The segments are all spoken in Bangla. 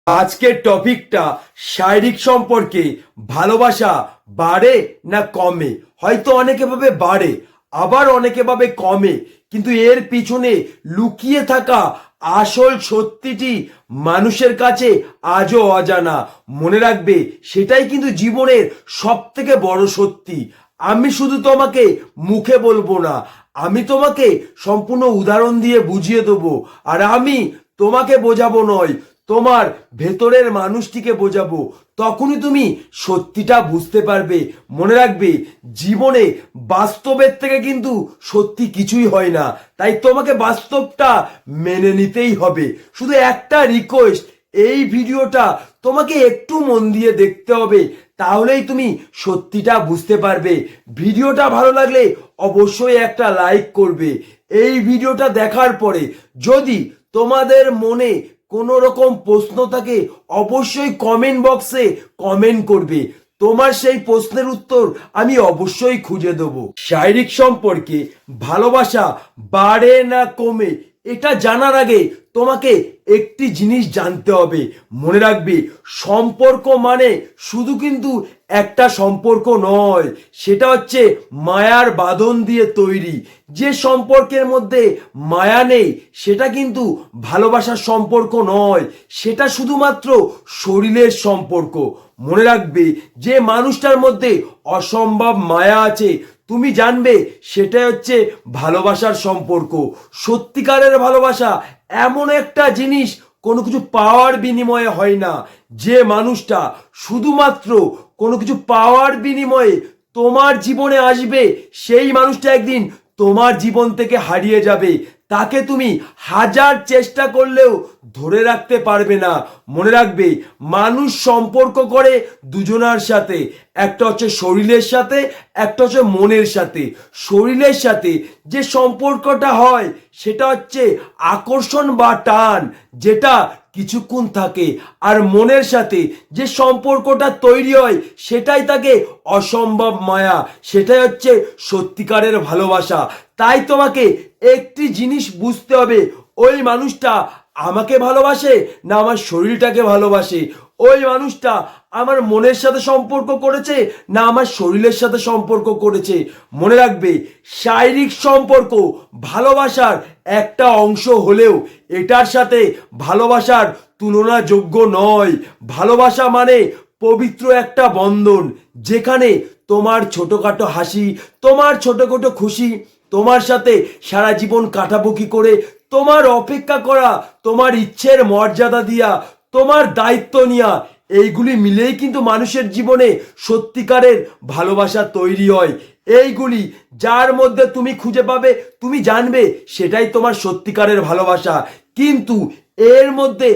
আজকের টপিকটা শারীরিক সম্পর্কে ভালোবাসা বাড়ে না কমে। হয়তো অনেকে ভাবে বাড়ে, আবার অনেকে ভাবে কমে, কিন্তু এর পিছনে লুকিয়ে থাকা আসল সত্যিটি মানুষের কাছে আজও অজানা। মনে রাখবে, সেটাই কিন্তু জীবনের সব থেকে বড় সত্যি। আমি শুধু তোমাকে মুখে বলবো না, আমি তোমাকে সম্পূর্ণ উদাহরণ দিয়ে বুঝিয়ে দেবো। আর আমি তোমাকে বোঝাবো নয়, তোমার ভেতরের মানুষটিকে বোঝাবো। তখনই তুমি সত্যিটা বুঝতে পারবে। মনে রাখবে, জীবনে বাস্তবের থেকে কিন্তু সত্যি কিছুই হয় না, তাই তোমাকে বাস্তবটা মেনে নিতেই হবে। শুধু একটা রিকোয়েস্ট, এই ভিডিওটা তোমাকে একটু মন দিয়ে দেখতে হবে, তাহলেই তুমি সত্যিটা বুঝতে পারবে। ভিডিওটা ভালো লাগলে অবশ্যই একটা লাইক করবে। এই ভিডিওটা দেখার পরে যদি তোমাদের মনে কোনো রকম প্রশ্ন থাকে, অবশ্যই কমেন্ট বক্সে কমেন্ট করবে। তোমার সেই প্রশ্নের উত্তর আমি অবশ্যই খুঁজে দেবো। শারীরিক সম্পর্কে ভালোবাসা বাড়ে না কমে, এটা জানার আগে তোমাকে একটি জিনিস জানতে হবে। মনে রাখবে, সম্পর্ক মানে শুধু কিন্তু একটা সম্পর্ক নয়, সেটা হচ্ছে মায়ার বাঁধন দিয়ে তৈরি। যে সম্পর্কের মধ্যে মায়া নেই, সেটা কিন্তু ভালোবাসার সম্পর্ক নয়, সেটা শুধুমাত্র শরীরের সম্পর্ক। মনে রাখবে, যে মানুষটার মধ্যে অসম্ভব মায়া আছে, তুমি জানবে সেটাই হচ্ছে ভালোবাসার সম্পর্ক। সত্যিকারের ভালোবাসা এমন একটা জিনিস, কোনো কিছু পাওয়ার বিনিময়ে হয় না। যে মানুষটা শুধুমাত্র কোনো কিছু পাওয়ার বিনিময়ে তোমার জীবনে আসবে, সেই মানুষটা একদিন তোমার জীবন থেকে হারিয়ে যাবে। তাকে তুমি হাজার চেষ্টা করলেও ধরে রাখতে পারবে না। মনে রাখবে, মানুষ সম্পর্ক করে দুজনার সাথে, একটা হচ্ছে শরীরের সাথে, একটা হচ্ছে মনের সাথে। শরীরের সাথে যে সম্পর্কটা হয়, সেটা হচ্ছে আকর্ষণ বা টান, যেটা কিছুক্ষণ থাকে। আর মনের সাথে যে সম্পর্কটা তৈরি হয়, সেটাই তাকে অসম্ভব মায়া, সেটাই হচ্ছে সত্যিকারের ভালোবাসা। তাই তোমাকে একটি জিনিস বুঝতে হবে, ওই মানুষটা আমাকে ভালোবাসে না আমার শরীরটাকে ভালোবাসে। ওই মানুষটা আমার মনের সাথে সম্পর্ক করেছে না আমার শরীরের সাথে সম্পর্ক করেছে। মনে রাখবে, শারীরিক সম্পর্ক ভালোবাসার একটা অংশ হলেও এটার সাথে ভালোবাসার তুলনাযোগ্য নয়। ভালোবাসা মানে পবিত্র একটা বন্ধন, যেখানে তোমার ছোটখাটো হাসি, তোমার ছোটখাটো খুশি, তোমার সাথে সারা জীবন কাটাবো কি করে, তোমার অপেক্ষা করা, তোমার ইচ্ছের মর্যাদা দিয়া, তোমার দায়িত্ব নিয়া, এইগুলি মিলেই কিন্তু মানুষের জীবনে সত্যিকারের ভালোবাসা তৈরি হয়। এইগুলি যার মধ্যে তুমি খুঁজে পাবে, তুমি জানবে সেটাই তোমার সত্যিকারের ভালোবাসা। কিন্তু এর মধ্যে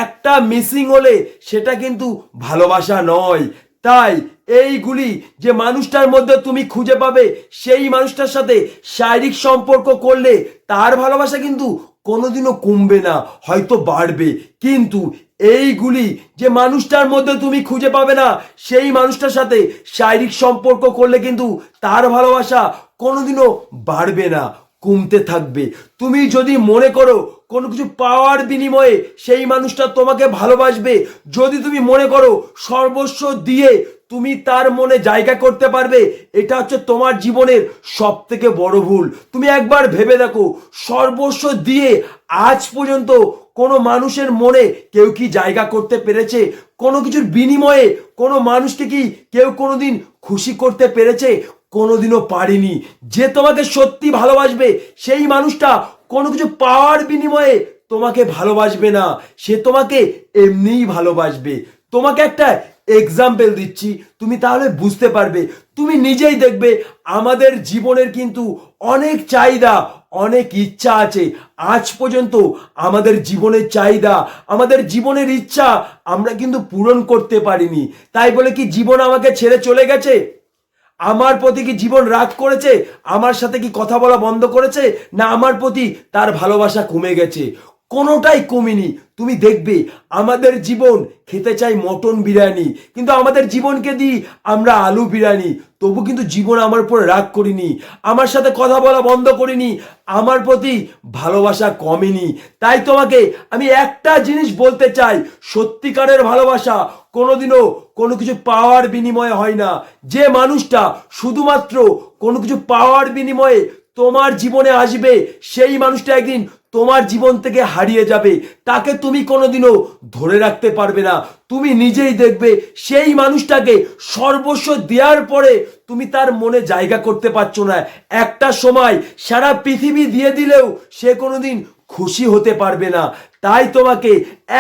একটা মিসিং হলে সেটা কিন্তু ভালোবাসা নয়। তাই এইগুলি যে মানুষটার মধ্যে তুমি খুঁজে পাবে, সেই মানুষটার সাথে শারীরিক সম্পর্ক করলে তার ভালোবাসা কিন্তু কোনোদিনও কমবে না, হয়তো বাড়বে। কিন্তু এইগুলি যে মানুষটার মধ্যে তুমি খুঁজে পাবে না, সেই মানুষটার সাথে শারীরিক সম্পর্ক করলে কিন্তু তার ভালোবাসা কোনোদিনও বাড়বে না, কমতে থাকবে। তুমি যদি মনে করো কোনো কিছু পাওয়ার বিনিময়ে সেই মানুষটা তোমাকে ভালোবাসবে, যদি তুমি মনে করো সর্বস্ব দিয়ে তুমি তার মনে জায়গা করতে পারবে, এটা হচ্ছে তোমার জীবনের সব থেকে বড় ভুল। তুমি একবার ভেবে দেখো, সর্বস্ব দিয়ে আজ পর্যন্ত কোনো মানুষের মনে কেউ কি জায়গা করতে পেরেছে? কোনো কিছুর বিনিময়ে কোনো মানুষকে কি কেউ কোনোদিন খুশি করতে পেরেছে? কোনোদিনও পারেনি। যে তোমাকে সত্যি ভালোবাসবে, সেই মানুষটা কোনো কিছু পাওয়ার বিনিময়ে তোমাকে ভালোবাসবে না, সে তোমাকে এমনিই ভালোবাসবে। তোমাকে একটা এক্সাম্পল দিচ্ছি, তুমি তাহলে বুঝতে পারবে। তুমি নিজেই দেখবে, আমাদের জীবনের কিন্তু অনেক চাহিদা, অনেক ইচ্ছা আছে। আজ পর্যন্ত আমাদের জীবনের চাহিদা, আমাদের জীবনের ইচ্ছা আমরা কিন্তু পূরণ করতে পারিনি। তাই বলে কি জীবন আমাকে ছেড়ে চলে গেছে? আমার প্রতি কি জীবন রাগ করেছে? আমার সাথে কি কথা বলা বন্ধ করেছে? না আমার প্রতি তার ভালোবাসা কমে গেছে? কোনোটাই কমেনি। তুমি দেখবে, আমাদের জীবন খেতে চাই মটন বিরিয়ানি, কিন্তু আমাদের জীবনকে দিই আমরা আলু বিরিয়ানি। তবু কিন্তু জীবন আমার উপরে রাগ করিনি, আমার সাথে কথা বলা বন্ধ করিনি, আমার প্রতি ভালোবাসা কমেনি। তাই তোমাকে আমি একটা জিনিস বলতে চাই, সত্যিকারের ভালোবাসা কোনোদিনও কোনো কিছু পাওয়ার বিনিময়ে হয় না। যে মানুষটা শুধুমাত্র কোনো কিছু পাওয়ার বিনিময়ে তোমার জীবনে আসবে, সেই মানুষটা একদিন তোমার জীবন থেকে হারিয়ে যাবে। তাকে তুমি কোনোদিনও ধরে রাখতে পারবে না। তুমি নিজেই দেখবে সেই মানুষটাকে সর্বস্ব দেওয়ার পরে তুমি তার মনে জায়গা করতে পারছো না। একটা সময় সারা পৃথিবী দিয়ে দিলেও সে কোনোদিন খুশি হতে পারবে না। তাই তোমাকে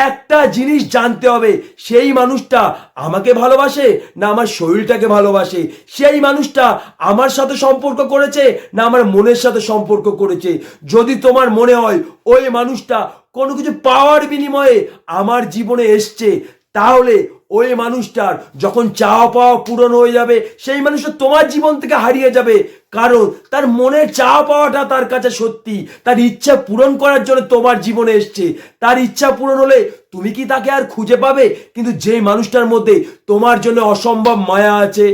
একটা জিনিস জানতে হবে, সেই মানুষটা আমাকে ভালোবাসে না আমার শরীরটাকে ভালোবাসে, সেই মানুষটা আমার সাথে সম্পর্ক করেছে না আমার মনের সাথে সম্পর্ক করেছে। যদি তোমার মনে হয় ওই মানুষটা কোনো কিছু পাওয়ার বিনিময়ে আমার জীবনে এসছে, তাহলে ওই মানুষটার যখন চাওয়া পাওয়া পূরণ হয়ে যাবে, সেই মানুষটা তোমার জীবন থেকে হারিয়ে যাবে। কারণ তার মনের চাওয়া পাওয়াটা তার কাছে সত্যি, তার ইচ্ছা পূরণ করার জন্য তোমার জীবনে এসছে। তার ইচ্ছা পূরণ হলে তুমি কি তাকে আর খুঁজে পাবে? কিন্তু যেই মানুষটার মধ্যে তোমার জন্য অসম্ভব মায়া আছে,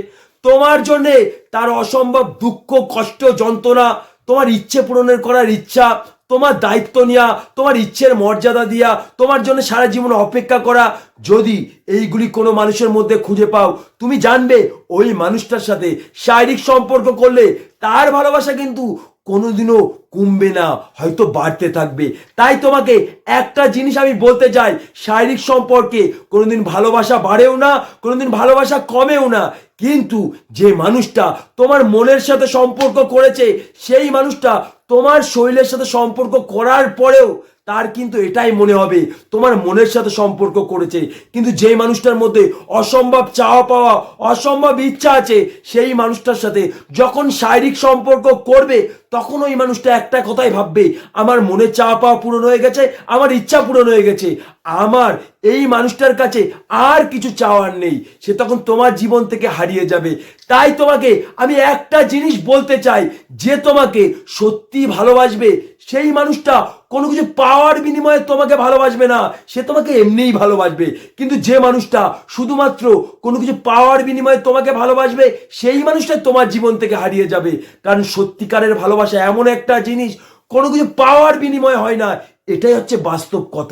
তোমার জন্যে তার অসম্ভব দুঃখ কষ্ট যন্ত্রণা, তোমার ইচ্ছে পূরণের করার ইচ্ছা, তোমার দায়িত্ব নেওয়া, তোমার ইচ্ছের মর্যাদা দিয়া, তোমার জন্য সারা জীবন অপেক্ষা করা, যদি এইগুলি কোনো মানুষের মধ্যে খুঁজে পাও, তুমি জানবে ওই মানুষটার সাথে শারীরিক সম্পর্ক করলে তার ভালোবাসা কিন্তু কোনোদিনও কমবে না, হয়তো বাড়তে থাকবে। তাই তোমাকে একটা জিনিস আমি বলতে চাই, শারীরিক সম্পর্কে কোনোদিন ভালোবাসা বাড়েও না, কোনোদিন ভালোবাসা কমেও না। কিন্তু যে মানুষটা তোমার মনের সাথে সম্পর্ক করেছে, সেই মানুষটা তোমার শরীরের সাথে সম্পর্ক করার পরেও তার কিন্তু এটাই মনে হবে তোমার মনের সাথে সম্পর্ক করেছে। কিন্তু যেই মানুষটার মধ্যে অসম্ভব চাওয়া পাওয়া, অসম্ভব ইচ্ছা আছে, সেই মানুষটার সাথে যখন শারীরিক সম্পর্ক করবে, তখন ওই মানুষটা একটা কথাই ভাববে, আমার মনের চাওয়া পাওয়া পূরণ হয়ে গেছে, আমার ইচ্ছা পূরণ হয়ে গেছে, আমার এই মানুষটার কাছে আর কিছু চাওয়ার নেই। সে তখন তোমার জীবন থেকে হারিয়ে যাবে। তাই তোমাকে আমি একটা জিনিস বলতে চাই, যে তোমাকে সত্যি ভালোবাসবে, সেই মানুষটা কোনো কিছু পাওয়ার বিনিময়ে তোমাকে ভালোবাসবে না, সে তোমাকে এমনিই ভালোবাসবে। কিন্তু যে মানুষটা শুধুমাত্র কোনো কিছু পাওয়ার বিনিময়ে তোমাকে ভালোবাসবে, সেই মানুষটা তোমার জীবন থেকে হারিয়ে যাবে। কারণ সত্যিকারের ভালোবাসা এমন একটা জিনিস, কোনো কিছু পাওয়ার বিনিময়ে হয় না। এটাই হচ্ছে বাস্তব কথা।